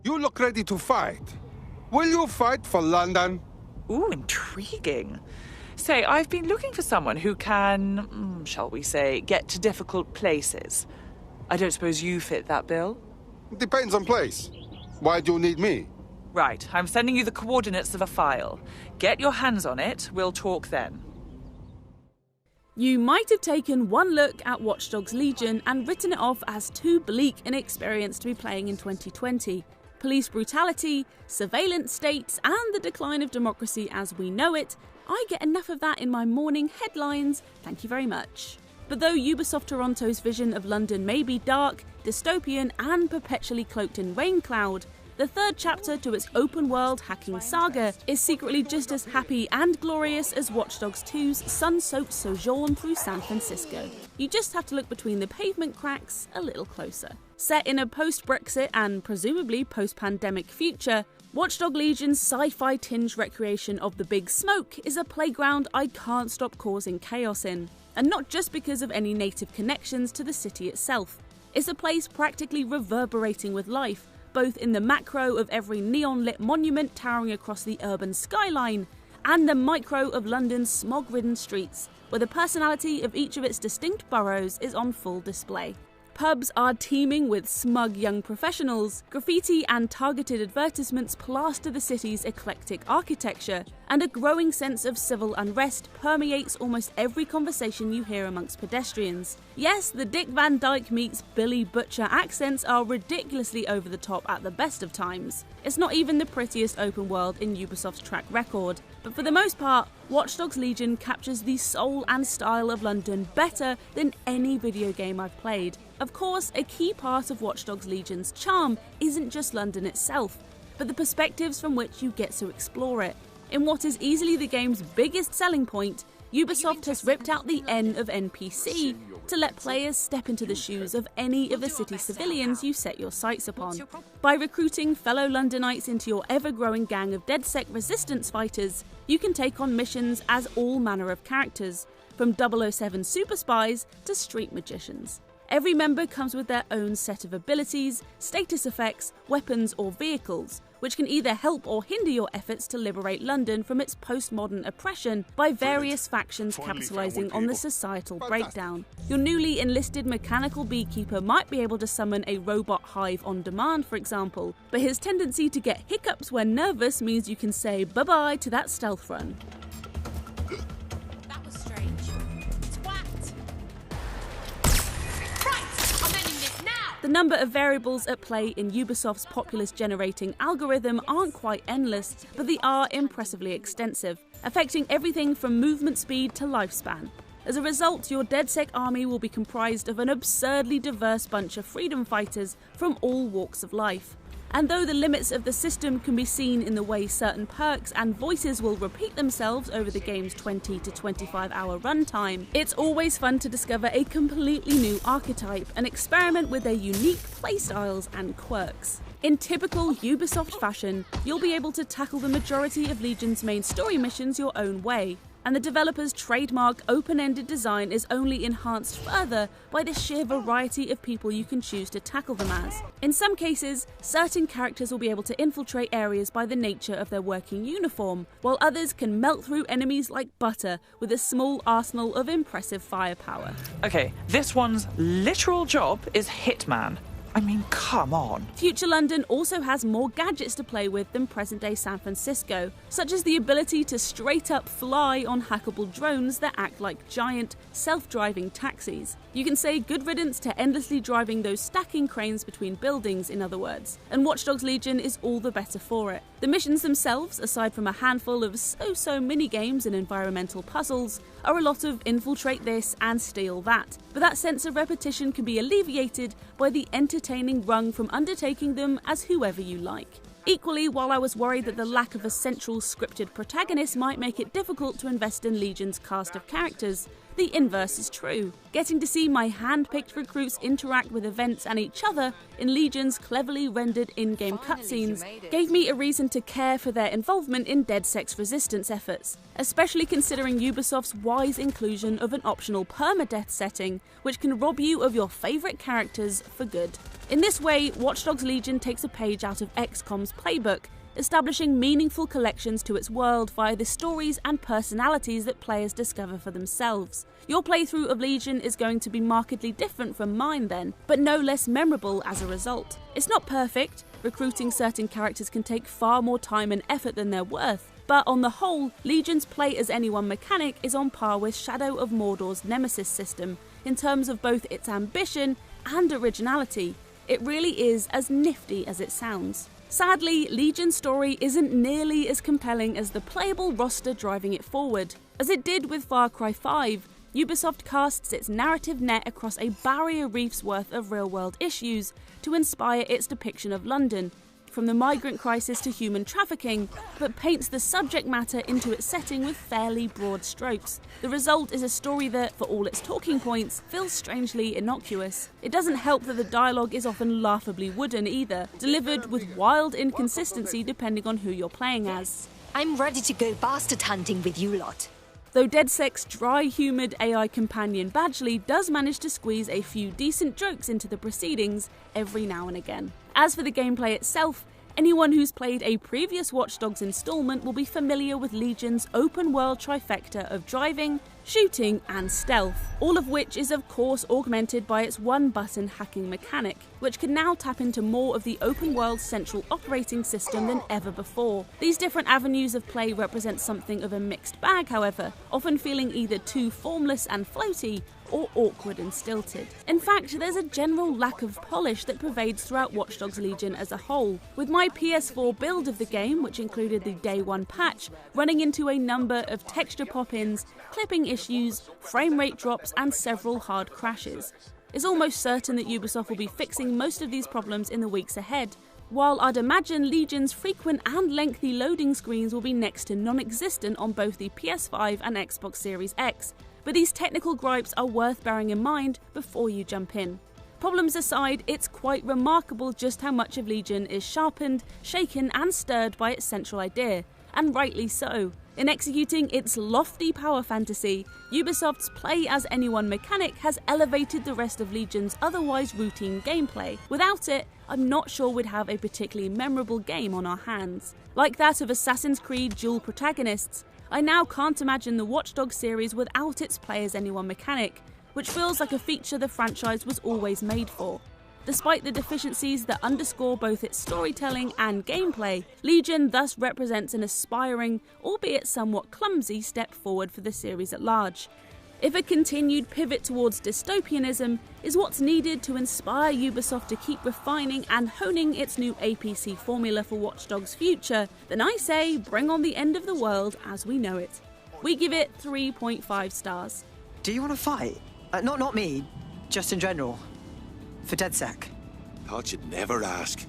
You look ready to fight. Will you fight for London? Ooh, intriguing. Say, I've been looking for someone who can, shall we say, get to difficult places. I don't suppose you fit that bill? Depends on place. Why do you need me? Right, I'm sending you the coordinates of a file. Get your hands on it, we'll talk then. You might have taken one look at Watch Dogs Legion and written it off as too bleak an experience to be playing in 2020. Police brutality, surveillance states, and the decline of democracy as we know it. I get enough of that in my morning headlines, thank you very much. But though Ubisoft Toronto's vision of London may be dark, dystopian, and perpetually cloaked in rain cloud, the third chapter to its open-world hacking saga is secretly just as happy and glorious as Watch Dogs 2's sun-soaked sojourn through San Francisco. You just have to look between the pavement cracks a little closer. Set in a post-Brexit and presumably post-pandemic future, Watch Dogs Legion's sci-fi tinged recreation of the Big Smoke is a playground I can't stop causing chaos in. And not just because of any native connections to the city itself. It's a place practically reverberating with life, both in the macro of every neon-lit monument towering across the urban skyline, and the micro of London's smog-ridden streets, where the personality of each of its distinct boroughs is on full display. Pubs are teeming with smug young professionals, graffiti and targeted advertisements plaster the city's eclectic architecture, and a growing sense of civil unrest permeates almost every conversation you hear amongst pedestrians. Yes, the Dick Van Dyke meets Billy Butcher accents are ridiculously over the top at the best of times. It's not even the prettiest open world in Ubisoft's track record, but for the most part, Watch Dogs Legion captures the soul and style of London better than any video game I've played. Of course, a key part of Watch Dogs Legion's charm isn't just London itself, but the perspectives from which you get to explore it. In what is easily the game's biggest selling point, Ubisoft has ripped out the N of NPC to let players step into the shoes of any of the city civilians you set your sights upon. By recruiting fellow Londonites into your ever-growing gang of DedSec resistance fighters, you can take on missions as all manner of characters, from 007 super spies to street magicians. Every member comes with their own set of abilities, status effects, weapons or vehicles, which can either help or hinder your efforts to liberate London from its postmodern oppression by various factions capitalising on the societal breakdown. Your newly enlisted mechanical beekeeper might be able to summon a robot hive on demand, for example, but his tendency to get hiccups when nervous means you can say bye-bye to that stealth run. The number of variables at play in Ubisoft's populace generating algorithm aren't quite endless, but they are impressively extensive, affecting everything from movement speed to lifespan. As a result, your DedSec army will be comprised of an absurdly diverse bunch of freedom fighters from all walks of life. And though the limits of the system can be seen in the way certain perks and voices will repeat themselves over the game's 20 to 25 hour runtime, it's always fun to discover a completely new archetype and experiment with their unique playstyles and quirks. In typical Ubisoft fashion, you'll be able to tackle the majority of Legion's main story missions your own way, and the developer's trademark open-ended design is only enhanced further by the sheer variety of people you can choose to tackle them as. In some cases, certain characters will be able to infiltrate areas by the nature of their working uniform, while others can melt through enemies like butter with a small arsenal of impressive firepower. Okay, this one's literal job is Hitman. I mean, come on. Future London also has more gadgets to play with than present-day San Francisco, such as the ability to straight-up fly on hackable drones that act like giant, self-driving taxis. You can say good riddance to endlessly driving those stacking cranes between buildings, in other words, and Watch Dogs Legion is all the better for it. The missions themselves, aside from a handful of so-so mini-games and environmental puzzles, are a lot of infiltrate this and steal that, but that sense of repetition can be alleviated by the entertaining rung from undertaking them as whoever you like. Equally, while I was worried that the lack of a central scripted protagonist might make it difficult to invest in Legion's cast of characters, the inverse is true. Getting to see my hand-picked recruits interact with events and each other in Legion's cleverly rendered in-game cutscenes gave me a reason to care for their involvement in DedSec's resistance efforts, especially considering Ubisoft's wise inclusion of an optional permadeath setting, which can rob you of your favourite characters for good. In this way, Watch Dogs Legion takes a page out of XCOM's playbook, establishing meaningful collections to its world via the stories and personalities that players discover for themselves. Your playthrough of Legion is going to be markedly different from mine then, but no less memorable as a result. It's not perfect, recruiting certain characters can take far more time and effort than they're worth, but on the whole, Legion's play-as-anyone mechanic is on par with Shadow of Mordor's Nemesis system, in terms of both its ambition and originality. It really is as nifty as it sounds. Sadly, Legion's story isn't nearly as compelling as the playable roster driving it forward. As it did with Far Cry 5, Ubisoft casts its narrative net across a barrier reef's worth of real-world issues to inspire its depiction of London, from the migrant crisis to human trafficking, but paints the subject matter into its setting with fairly broad strokes. The result is a story that, for all its talking points, feels strangely innocuous. It doesn't help that the dialogue is often laughably wooden either, delivered with wild inconsistency depending on who you're playing as. I'm ready to go bastard hunting with you lot. Though DedSec's dry-humoured AI companion Badgley does manage to squeeze a few decent jokes into the proceedings every now and again. As for the gameplay itself, anyone who's played a previous Watch Dogs installment will be familiar with Legion's open-world trifecta of driving, shooting and stealth, all of which is of course augmented by its one-button hacking mechanic, which can now tap into more of the open-world central operating system than ever before. These different avenues of play represent something of a mixed bag, however, often feeling either too formless and floaty, or awkward and stilted. In fact, there's a general lack of polish that pervades throughout Watch Dogs Legion as a whole, with my PS4 build of the game, which included the Day 1 patch, running into a number of texture pop-ins, clipping issues, frame rate drops and several hard crashes. It's almost certain that Ubisoft will be fixing most of these problems in the weeks ahead, while I'd imagine Legion's frequent and lengthy loading screens will be next to non-existent on both the PS5 and Xbox Series X, but these technical gripes are worth bearing in mind before you jump in. Problems aside, it's quite remarkable just how much of Legion is sharpened, shaken and stirred by its central idea, and rightly so. In executing its lofty power fantasy, Ubisoft's play-as-anyone mechanic has elevated the rest of Legion's otherwise routine gameplay. Without it, I'm not sure we'd have a particularly memorable game on our hands. Like that of Assassin's Creed dual protagonists, I now can't imagine the Watch Dogs series without its play-as-anyone mechanic, which feels like a feature the franchise was always made for. Despite the deficiencies that underscore both its storytelling and gameplay, Legion thus represents an aspiring, albeit somewhat clumsy, step forward for the series at large. If a continued pivot towards dystopianism is what's needed to inspire Ubisoft to keep refining and honing its new APC formula for Watch Dogs' future, then I say bring on the end of the world as we know it. We give it 3.5 stars. Do you want to fight? Not me, just in general. For DedSec. Thought you'd never ask.